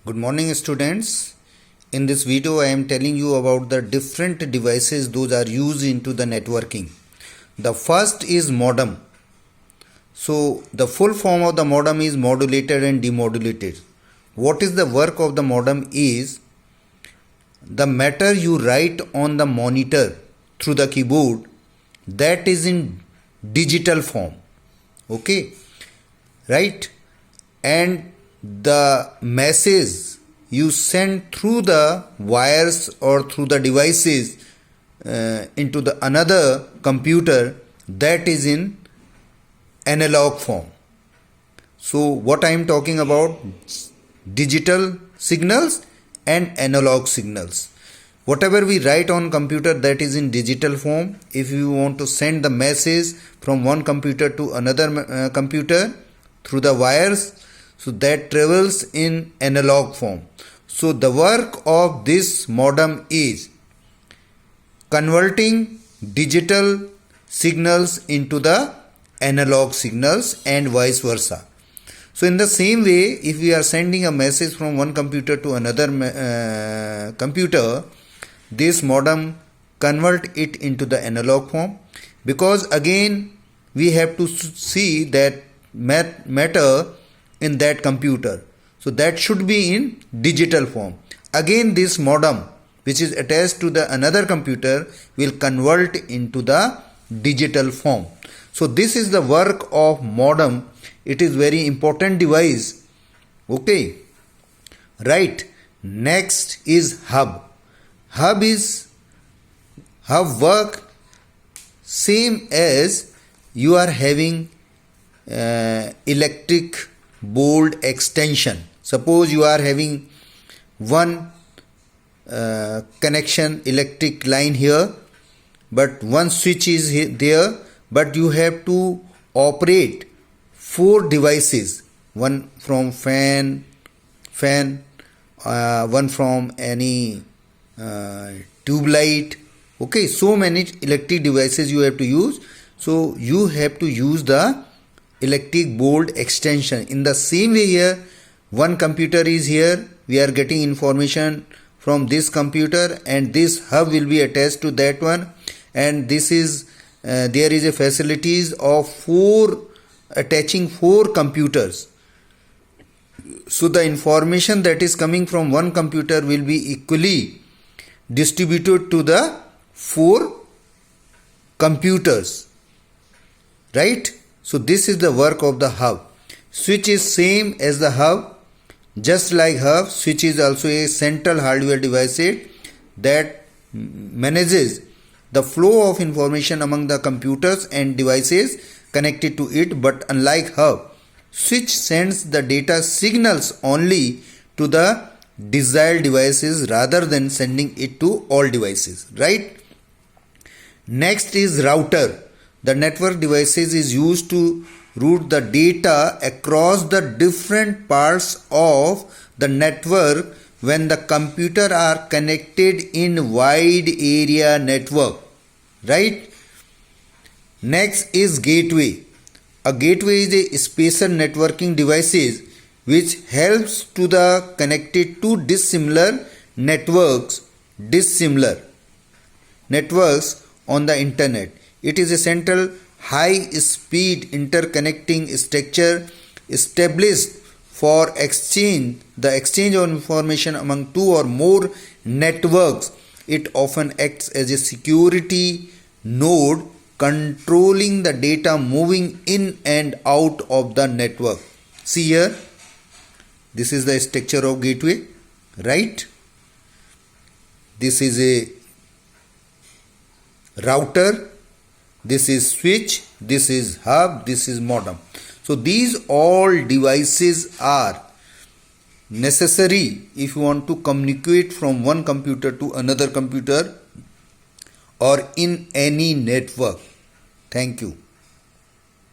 Good morning, students. In this video I am telling you about the different devices those are used into the networking. The first is modem. So the full form of the modem is modulated and demodulated. What is the work of the modem is the matter you write on the monitor through the keyboard, that is in digital form. Okay, right? And the message you send through the wires or through the devices into the another computer, that is in analog form. So what I am talking about, digital signals and analog signals. Whatever we write on computer, that is in digital form. If you want to send the message from one computer to another computer through the wires, so that travels in analog form. So the work of this modem is converting digital signals into the analog signals and vice versa. So in the same way, if we are sending a message from one computer to another computer, this modem convert it into the analog form, because again we have to see that matter in that computer. So that should be in digital form. Again this modem which is attached to the another computer will convert into the digital form. So this is the work of modem. It is very important device. Okay, right. Next is hub. Hub work same as you are having electric board extension. Suppose you are having one connection electric line here, but one switch is there, but you have to operate 4 devices, one from fan, one from any tube light. Okay, so many electric devices you have to use. So you have to use the electric board extension. In the same way here, one computer is here, we are getting information from this computer, and this hub will be attached to that one, and this is there is a facilities of attaching 4 computers. So the information that is coming from one computer will be equally distributed to the 4 computers, right? So this is the work of the hub. Switch is same as the hub. Just like hub, switch is also a central hardware device that manages the flow of information among the computers and devices connected to it. But unlike hub, switch sends the data signals only to the desired devices rather than sending it to all devices, right? Next is router. The network devices is used to route the data across the different parts of the network when the computer are connected in wide area network, right? Next is gateway. A gateway is a special networking devices which helps to the connected to dissimilar networks on the internet. It is a central high-speed interconnecting structure established for the exchange of information among 2 or more networks. It often acts as a security node controlling the data moving in and out of the network. See here, this is the structure of gateway, right? This is a router, this is switch, this is hub, this is modem. So these all devices are necessary if you want to communicate from one computer to another computer or in any network. Thank you.